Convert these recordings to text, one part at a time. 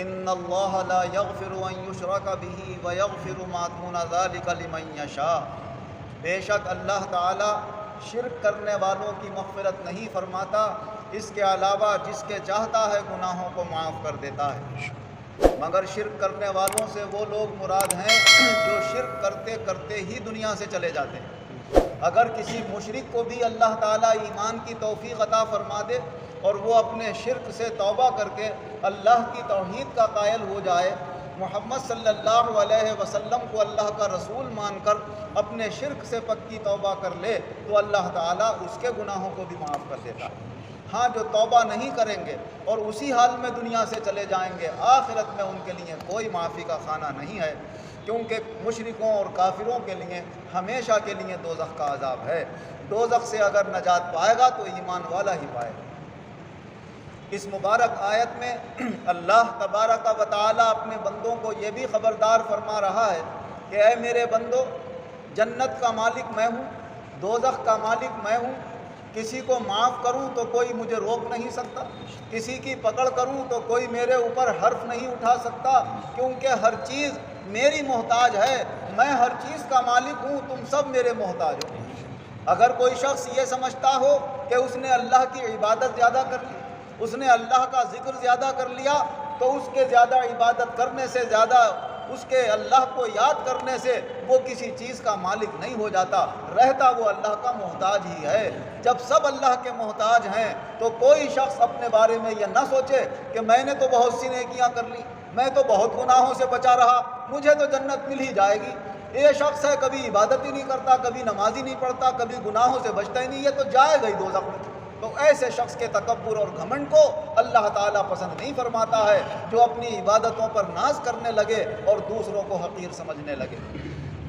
ان اللہ لا یغفر ان یشرک بہ ویغفر ما دون ذلک لمن یشاء، بے شک اللہ تعالی شرک کرنے والوں کی مغفرت نہیں فرماتا، اس کے علاوہ جس کے چاہتا ہے گناہوں کو معاف کر دیتا ہے۔ مگر شرک کرنے والوں سے وہ لوگ مراد ہیں جو شرک کرتے کرتے ہی دنیا سے چلے جاتے ہیں۔ اگر کسی مشرک کو بھی اللہ تعالیٰ ایمان کی توفیق عطا فرما دے اور وہ اپنے شرک سے توبہ کر کے اللہ کی توحید کا قائل ہو جائے، محمد صلی اللہ علیہ وسلم کو اللہ کا رسول مان کر اپنے شرک سے پکی توبہ کر لے تو اللہ تعالیٰ اس کے گناہوں کو بھی معاف کر دیتا ہے۔ ہاں، جو توبہ نہیں کریں گے اور اسی حال میں دنیا سے چلے جائیں گے، آخرت میں ان کے لیے کوئی معافی کا خانہ نہیں ہے، کیونکہ مشرکوں اور کافروں کے لیے ہمیشہ کے لیے دوزخ کا عذاب ہے۔ دوزخ سے اگر نجات پائے گا تو ایمان والا ہی پائے گا۔ اس مبارک آیت میں اللہ تبارک و تعالیٰ اپنے بندوں کو یہ بھی خبردار فرما رہا ہے کہ اے میرے بندو، جنت کا مالک میں ہوں، دوزخ کا مالک میں ہوں، کسی کو معاف کروں تو کوئی مجھے روک نہیں سکتا، کسی کی پکڑ کروں تو کوئی میرے اوپر حرف نہیں اٹھا سکتا، کیونکہ ہر چیز میری محتاج ہے، میں ہر چیز کا مالک ہوں، تم سب میرے محتاج ہو۔ اگر کوئی شخص یہ سمجھتا ہو کہ اس نے اللہ کی عبادت زیادہ کر لی، اس نے اللہ کا ذکر زیادہ کر لیا، تو اس کے زیادہ عبادت کرنے سے، زیادہ اس کے اللہ کو یاد کرنے سے وہ کسی چیز کا مالک نہیں ہو جاتا، رہتا وہ اللہ کا محتاج ہی ہے۔ جب سب اللہ کے محتاج ہیں تو کوئی شخص اپنے بارے میں یہ نہ سوچے کہ میں نے تو بہت سی نیکیاں کر لی، میں تو بہت گناہوں سے بچا رہا، مجھے تو جنت مل ہی جائے گی۔ یہ شخص ہے کبھی عبادت ہی نہیں کرتا، کبھی نماز ہی نہیں پڑھتا، کبھی گناہوں سے بچتا ہی نہیں، یہ تو جائے گا ہی دوزخ میں۔ تو ایسے شخص کے تکبر اور گھمنڈ کو اللہ تعالیٰ پسند نہیں فرماتا ہے، جو اپنی عبادتوں پر ناز کرنے لگے اور دوسروں کو حقیر سمجھنے لگے۔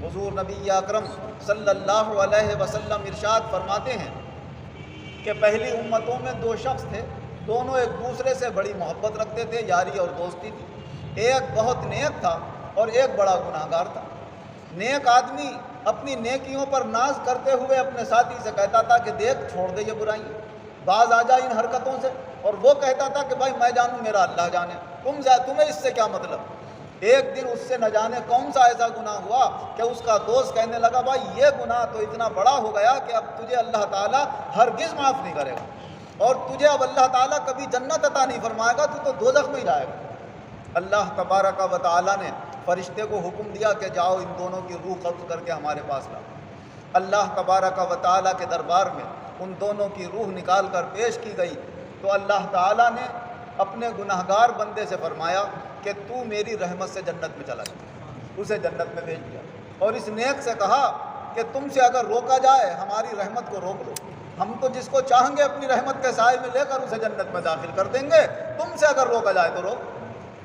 حضور نبی اکرم صلی اللہ علیہ وسلم ارشاد فرماتے ہیں کہ پہلی امتوں میں دو شخص تھے، دونوں ایک دوسرے سے بڑی محبت رکھتے تھے، یاری اور دوستی تھی۔ ایک بہت نیک تھا اور ایک بڑا گناہ گار تھا۔ نیک آدمی اپنی نیکیوں پر ناز کرتے ہوئے اپنے ساتھی سے کہتا تھا کہ دیکھ، چھوڑ دے یہ برائیاں، باز آ جا ان حرکتوں سے، اور وہ کہتا تھا کہ بھائی میں جانوں میرا اللہ جانے، تمہیں اس سے کیا مطلب۔ ایک دن اس سے نہ جانے کون سا ایسا گناہ ہوا کہ اس کا دوست کہنے لگا بھائی یہ گناہ تو اتنا بڑا ہو گیا کہ اب تجھے اللہ تعالیٰ ہرگز معاف نہیں کرے گا، اور تجھے اب اللہ تعالیٰ کبھی جنت عطا نہیں فرمائے گا، تو دوزخ میں ہی جائے گا۔ اللہ تبارک و تعالیٰ نے فرشتے کو حکم دیا کہ جاؤ ان دونوں کی روح قبض کر کے ہمارے پاس لاؤ۔ اللہ تبارک و تعالیٰ کے دربار میں ان دونوں کی روح نکال کر پیش کی گئی تو اللہ تعالیٰ نے اپنے گناہگار بندے سے فرمایا کہ تو میری رحمت سے جنت میں چلا جا، اسے جنت میں بھیج دیا، اور اس نیک سے کہا کہ تم سے اگر روکا جائے ہماری رحمت کو روک لو، ہم تو جس کو چاہیں گے اپنی رحمت کے سائے میں لے کر اسے جنت میں داخل کر دیں گے، تم سے اگر روکا جائے تو روک۔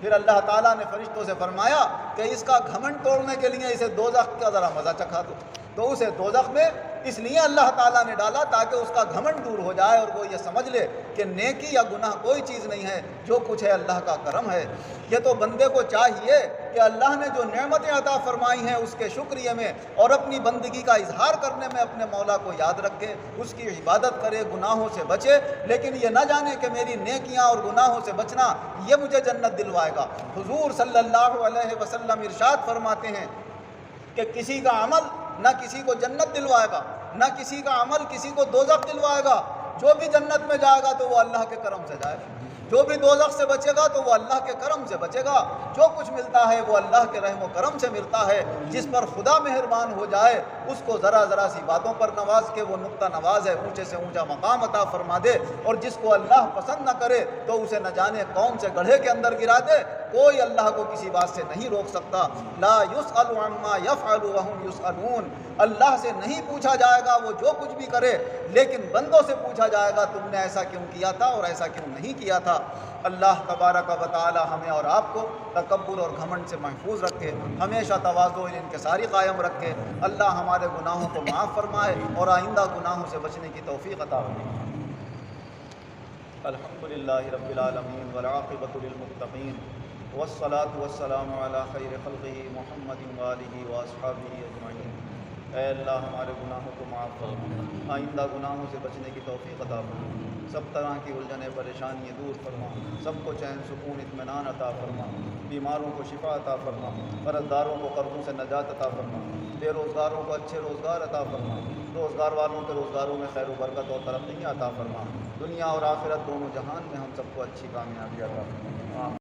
پھر اللہ تعالیٰ نے فرشتوں سے فرمایا کہ اس کا گھمنڈ توڑنے کے لیے اسے دوزخ کا ذرا مزہ چکھا دو، تو اسے دوزخ میں اس لیے اللہ تعالیٰ نے ڈالا تاکہ اس کا گھمنڈ دور ہو جائے اور وہ یہ سمجھ لے کہ نیکی یا گناہ کوئی چیز نہیں ہے، جو کچھ ہے اللہ کا کرم ہے۔ یہ تو بندے کو چاہیے کہ اللہ نے جو نعمتیں عطا فرمائی ہیں اس کے شکریہ میں اور اپنی بندگی کا اظہار کرنے میں اپنے مولا کو یاد رکھے، اس کی عبادت کرے، گناہوں سے بچے، لیکن یہ نہ جانے کہ میری نیکیاں اور گناہوں سے بچنا یہ مجھے جنت دلوائے گا۔ حضور صلی اللہ علیہ وسلم ارشاد فرماتے ہیں کہ کسی کا عمل نہ کسی کو جنت دلوائے گا، نہ کسی کا عمل کسی کو دوزخ دلوائے گا۔ جو بھی جنت میں جائے گا تو وہ اللہ کے کرم سے جائے گا، جو بھی دوزخ سے بچے گا تو وہ اللہ کے کرم سے بچے گا۔ جو کچھ ملتا ہے وہ اللہ کے رحم و کرم سے ملتا ہے۔ جس پر خدا مہربان ہو جائے اس کو ذرا ذرا سی باتوں پر نواز کے وہ نقطہ نواز ہے، اونچے سے اونچا مقام عطا فرما دے، اور جس کو اللہ پسند نہ کرے تو اسے نہ جانے کون سے گڑھے کے اندر گرا دے۔ کوئی اللہ کو کسی بات سے نہیں روک سکتا۔ لا يسأل عما يفعل وهم يسألون، اللہ سے نہیں پوچھا جائے گا وہ جو کچھ بھی کرے، لیکن بندوں سے پوچھا جائے گا تم نے ایسا کیوں کیا تھا اور ایسا کیوں نہیں کیا تھا۔ اللہ تبارک و تعالی ہمیں اور آپ کو تکبر اور گھمنڈ سے محفوظ رکھے، ہمیشہ تواضع اور انکساری قائم رکھے۔ اللہ ہمارے گناہوں کو معاف فرمائے اور آئندہ گناہوں سے بچنے کی توفیق عطا فرمائے۔ الحمدللہ رب العالمین والعاقبۃ للمتقین والصلاة والسلام علی خیر خلقہ محمد وآلہ واصحابہ اجمعین۔ اے اللہ ہمارے گناہوں کو معاف فرما، آئندہ گناہوں سے بچنے کی توفیق عطا فرما، سب طرح کی الجھنیں پریشانیاں دور فرما، سب کو چین سکون اطمینان عطا فرما، بیماروں کو شفا عطا فرما، قرض داروں کو قرضوں سے نجات عطا فرما، بے روزگاروں کو اچھے روزگار عطا فرما، روزگار والوں کے روزگاروں میں خیر و برکت اور ترقی عطا فرما، دنیا اور آخرت دونوں جہان میں ہم سب کو اچھی کامیابی عطا فرما۔